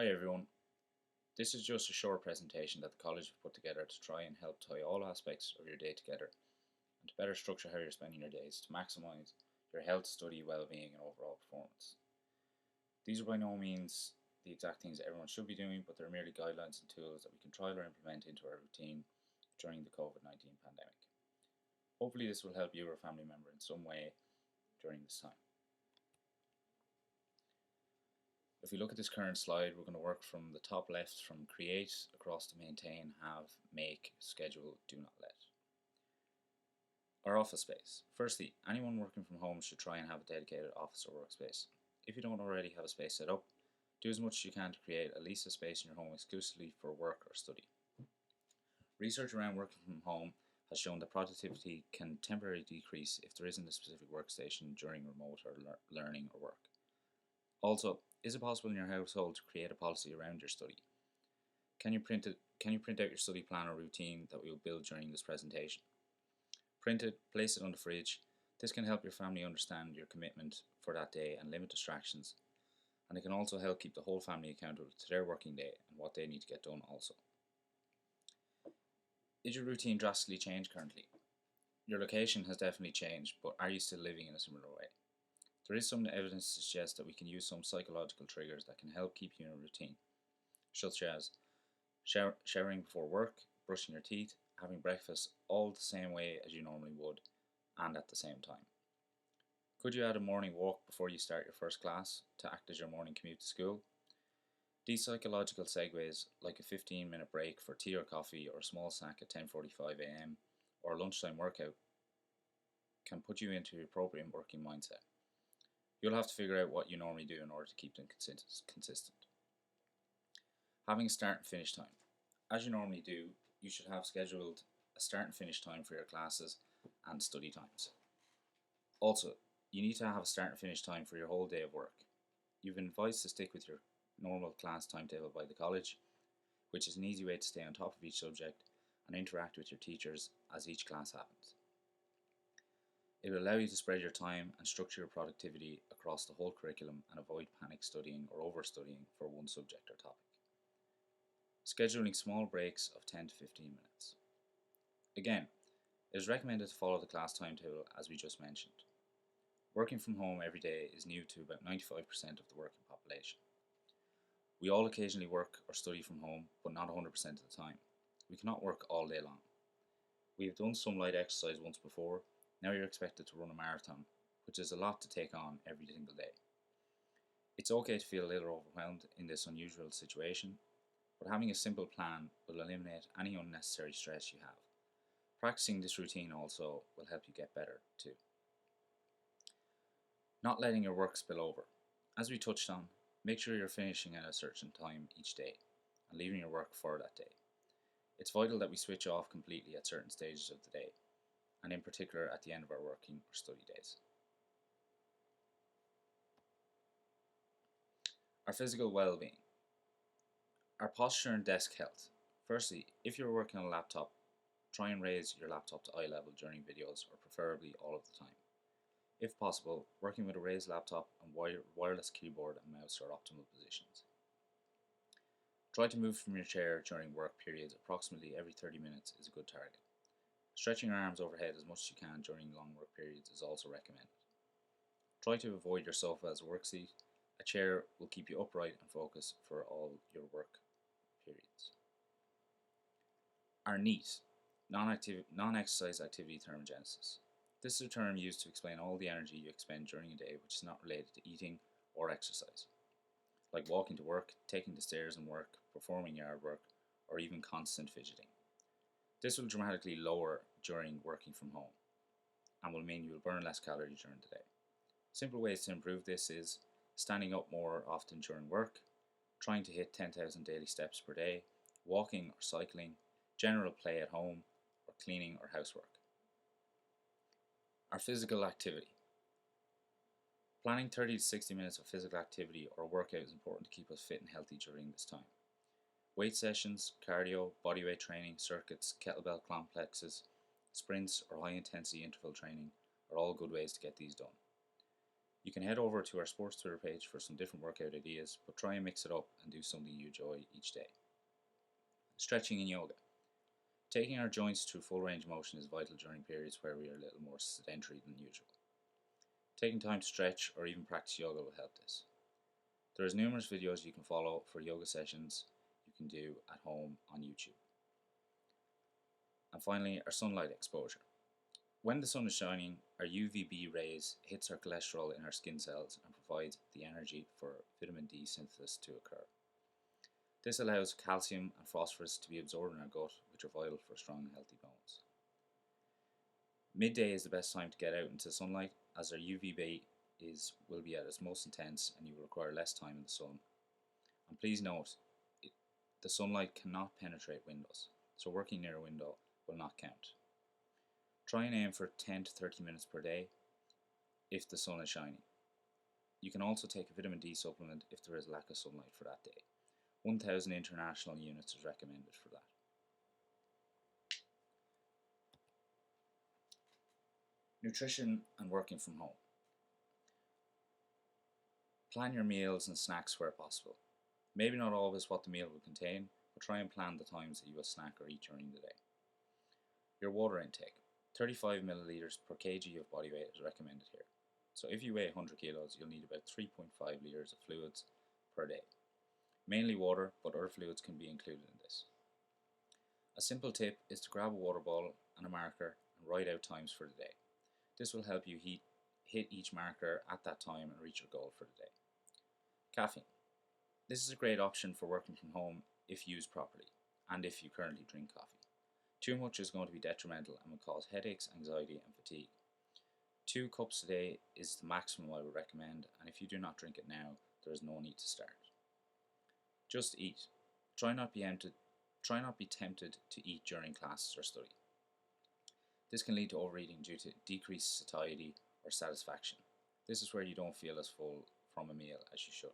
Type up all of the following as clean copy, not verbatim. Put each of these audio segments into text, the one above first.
Hi everyone, this is just a short presentation that the college have put together to try and help tie all aspects of your day together and to better structure how you're spending your days to maximise your health, study, well-being and overall performance. These are by no means the exact things that everyone should be doing, but they're merely guidelines and tools that we can trial or implement into our routine during the COVID-19 pandemic. Hopefully this will help you or a family member in some way during this time. If we look at this current slide, we're going to work from the top left from create across to maintain, have, make, schedule, do not let. Our office space. Firstly, anyone working from home should try and have a dedicated office or workspace. If you don't already have a space set up, do as much as you can to create at least a space in your home exclusively for work or study. Research around working from home has shown that productivity can temporarily decrease if there isn't a specific workstation during remote or learning or work. Also, is it possible in your household to create a policy around your study? Can you print out your study plan or routine that we will build during this presentation? Print it, place it on the fridge. This can help your family understand your commitment for that day and limit distractions. And it can also help keep the whole family accountable to their working day and what they need to get done also. Is your routine drastically changed currently? Your location has definitely changed, but are you still living in a similar way? There is some evidence to suggest that we can use some psychological triggers that can help keep you in a routine, such as showering before work, brushing your teeth, having breakfast all the same way as you normally would, and at the same time. Could you add a morning walk before you start your first class to act as your morning commute to school? These psychological segues, like a 15-minute break for tea or coffee or a small snack at 10:45 am or a lunchtime workout, can put you into the appropriate working mindset. You'll have to figure out what you normally do in order to keep them consistent. Having a start and finish time. As you normally do, you should have scheduled a start and finish time for your classes and study times. Also, you need to have a start and finish time for your whole day of work. You've been advised to stick with your normal class timetable by the college, which is an easy way to stay on top of each subject and interact with your teachers as each class happens. It will allow you to spread your time and structure your productivity across the whole curriculum and avoid panic studying or overstudying for one subject or topic. Scheduling small breaks of 10 to 15 minutes. Again, it is recommended to follow the class timetable as we just mentioned. Working from home every day is new to about 95% of the working population. We all occasionally work or study from home, but not 100% of the time. We cannot work all day long. We have done some light exercise once before. Now you're expected to run a marathon, which is a lot to take on every single day. It's okay to feel a little overwhelmed in this unusual situation, but having a simple plan will eliminate any unnecessary stress you have. Practicing this routine also will help you get better too. Not letting your work spill over. As we touched on, make sure you're finishing at a certain time each day and leaving your work for that day. It's vital that we switch off completely at certain stages of the day, and in particular at the end of our working or study days. Our physical well-being. Our posture and desk health. Firstly, if you're working on a laptop, try and raise your laptop to eye level during videos or preferably all of the time. If possible, working with a raised laptop and wireless keyboard and mouse are optimal positions. Try to move from your chair during work periods approximately every 30 minutes is a good target. Stretching your arms overhead as much as you can during long work periods is also recommended. Try to avoid your sofa as a work seat. A chair will keep you upright and focused for all your work periods. Our NEAT, non-exercise activity thermogenesis. This is a term used to explain all the energy you expend during a day which is not related to eating or exercise, like walking to work, taking the stairs and work, performing yard work, or even constant fidgeting. This will dramatically lower during working from home and will mean you will burn less calories during the day. Simple ways to improve this is standing up more often during work, trying to hit 10,000 daily steps per day, walking or cycling, general play at home, or cleaning or housework. Our physical activity. Planning 30 to 60 minutes of physical activity or workout is important to keep us fit and healthy during this time. Weight sessions, cardio, bodyweight training, circuits, kettlebell complexes, sprints or high intensity interval training are all good ways to get these done. You can head over to our sports Twitter page for some different workout ideas, but try and mix it up and do something you enjoy each day. Stretching and yoga. Taking our joints through full range of motion is vital during periods where we are a little more sedentary than usual. Taking time to stretch or even practice yoga will help this. There is numerous videos you can follow for yoga sessions you can do at home on YouTube. And finally, our sunlight exposure. When the sun is shining, our UVB rays hits our cholesterol in our skin cells and provides the energy for vitamin D synthesis to occur. This allows calcium and phosphorus to be absorbed in our gut, which are vital for strong and healthy bones. Midday is the best time to get out into sunlight, as our UVB will be at its most intense and you will require less time in the sun. And please note, the sunlight cannot penetrate windows, so working near a window will not count. Try and aim for 10 to 30 minutes per day if the sun is shining. You can also take a vitamin D supplement if there is lack of sunlight for that day. 1000 international units is recommended for that. Nutrition and working from home. Plan your meals and snacks where possible. Maybe not always what the meal will contain, but try and plan the times that you will snack or eat during the day. Your water intake. 35 milliliters per kg of body weight is recommended here. So if you weigh 100 kilos, you'll need about 3.5 litres of fluids per day. Mainly water, but other fluids can be included in this. A simple tip is to grab a water bottle and a marker and write out times for the day. This will help you hit each marker at that time and reach your goal for the day. Caffeine. This is a great option for working from home if used properly, and if you currently drink coffee. Too much is going to be detrimental and will cause headaches, anxiety and fatigue. 2 cups a day is the maximum I would recommend, and if you do not drink it now, there is no need to start. Just eat. Try not be tempted to eat during classes or study. This can lead to overeating due to decreased satiety or satisfaction. This is where you don't feel as full from a meal as you should.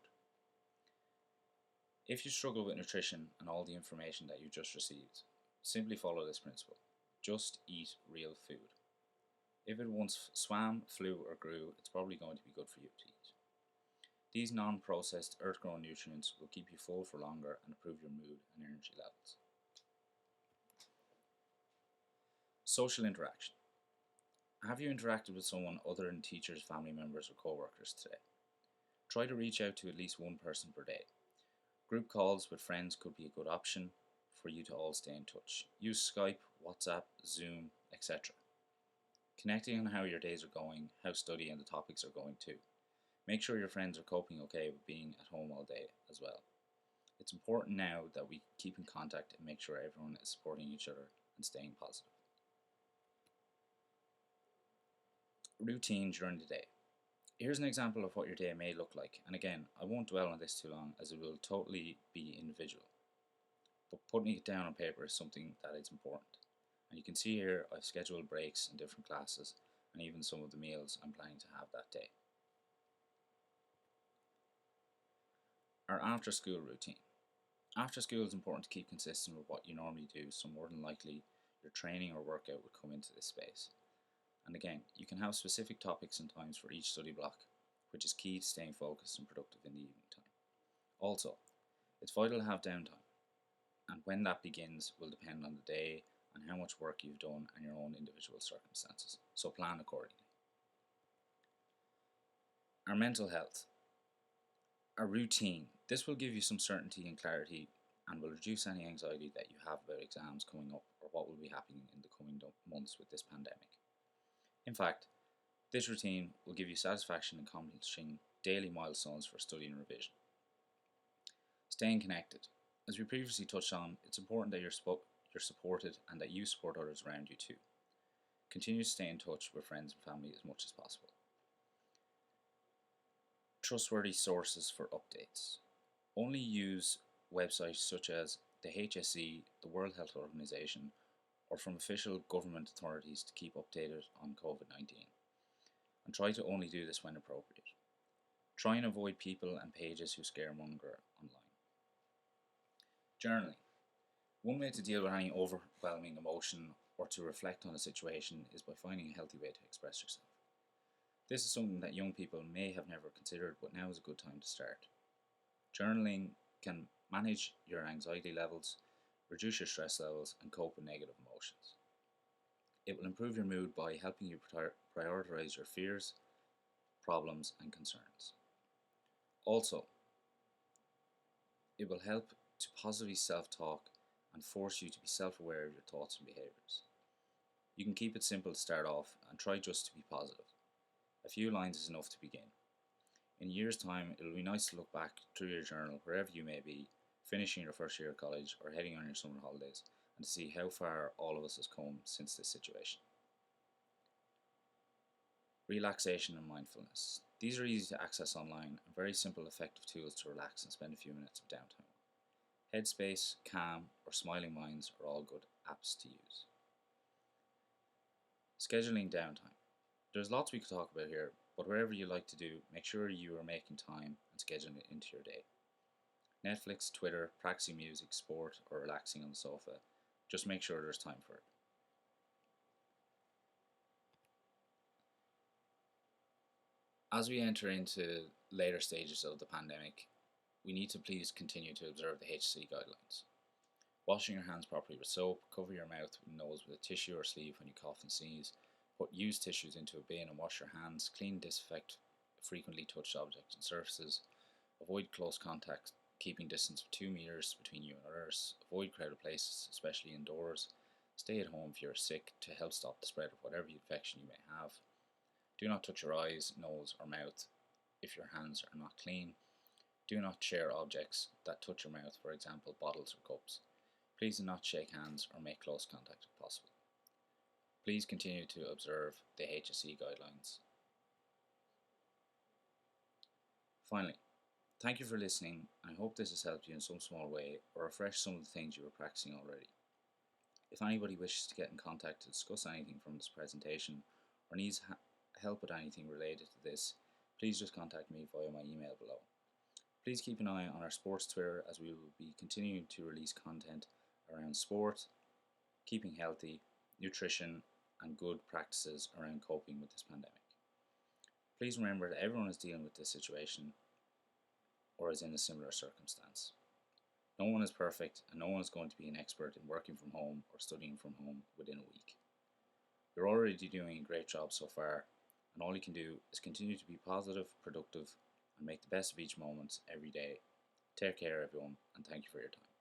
If you struggle with nutrition and all the information that you just received, simply follow this principle. Just eat real food. If it once swam, flew or grew, it's probably going to be good for you to eat. These non-processed, earth-grown nutrients will keep you full for longer and improve your mood and energy levels. Social interaction. Have you interacted with someone other than teachers, family members or co-workers today? Try to reach out to at least one person per day. Group calls with friends could be a good option for you to all stay in touch. Use Skype, WhatsApp, Zoom, etc. Connecting on how your days are going, how study and the topics are going too. Make sure your friends are coping okay with being at home all day as well. It's important now that we keep in contact and make sure everyone is supporting each other and staying positive. Routine during the day. Here's an example of what your day may look like, and again, I won't dwell on this too long as it will totally be individual. But putting it down on paper is something that is important. And you can see here I've scheduled breaks in different classes and even some of the meals I'm planning to have that day. Our after school routine. After school is important to keep consistent with what you normally do, so more than likely your training or workout would come into this space. And again, you can have specific topics and times for each study block, which is key to staying focused and productive in the evening time. Also, it's vital to have downtime, and when that begins will depend on the day and how much work you've done and your own individual circumstances, so plan accordingly. Our mental health. Our routine. This will give you some certainty and clarity and will reduce any anxiety that you have about exams coming up or what will be happening in the coming months with this pandemic. In fact, this routine will give you satisfaction in accomplishing daily milestones for study and revision. Staying connected. As we previously touched on, it's important that you're supported and that you support others around you too. Continue to stay in touch with friends and family as much as possible. Trustworthy sources for updates. Only use websites such as the HSE, the World Health Organization, or from official government authorities to keep updated on COVID-19. And try to only do this when appropriate. Try and avoid people and pages who scaremonger online. Journaling. One way to deal with any overwhelming emotion or to reflect on a situation is by finding a healthy way to express yourself. This is something that young people may have never considered, but now is a good time to start. Journaling can manage your anxiety levels, reduce your stress levels, and cope with negative emotions. It will improve your mood by helping you prioritize your fears, problems, and concerns. Also, it will help to positively self talk and force you to be self aware of your thoughts and behaviours. You can keep it simple to start off and try just to be positive. A few lines is enough to begin. In a year's time, it will be nice to look back through your journal, wherever you may be, finishing your first year of college or heading on your summer holidays, and to see how far all of us has come since this situation. Relaxation and mindfulness. These are easy to access online and very simple, effective tools to relax and spend a few minutes of downtime. Headspace, Calm, or Smiling Minds are all good apps to use. Scheduling downtime. There's lots we could talk about here, but whatever you like to do, make sure you are making time and scheduling it into your day. Netflix, Twitter, practicing music, sport, or relaxing on the sofa. Just make sure there's time for it. As we enter into later stages of the pandemic, we need to please continue to observe the HSE guidelines. Washing your hands properly with soap, cover your mouth and nose with a tissue or sleeve when you cough and sneeze, put used tissues into a bin and wash your hands, clean and disinfect frequently touched objects and surfaces, avoid close contact, keeping distance of 2 meters between you and others, avoid crowded places, especially indoors, stay at home if you're sick to help stop the spread of whatever infection you may have. Do not touch your eyes, nose, or mouth if your hands are not clean. Do not share objects that touch your mouth, for example, bottles or cups. Please do not shake hands or make close contact if possible. Please continue to observe the HSE guidelines. Finally, thank you for listening. I hope this has helped you in some small way or refreshed some of the things you were practicing already. If anybody wishes to get in contact to discuss anything from this presentation or needs help with anything related to this, please just contact me via my email below. Please keep an eye on our sports Twitter as we will be continuing to release content around sport, keeping healthy, nutrition, and good practices around coping with this pandemic. Please remember that everyone is dealing with this situation or is in a similar circumstance. No one is perfect and no one is going to be an expert in working from home or studying from home within a week. You're already doing a great job so far, and all you can do is continue to be positive, productive, and make the best of each moment every day. Take care, everyone, and thank you for your time.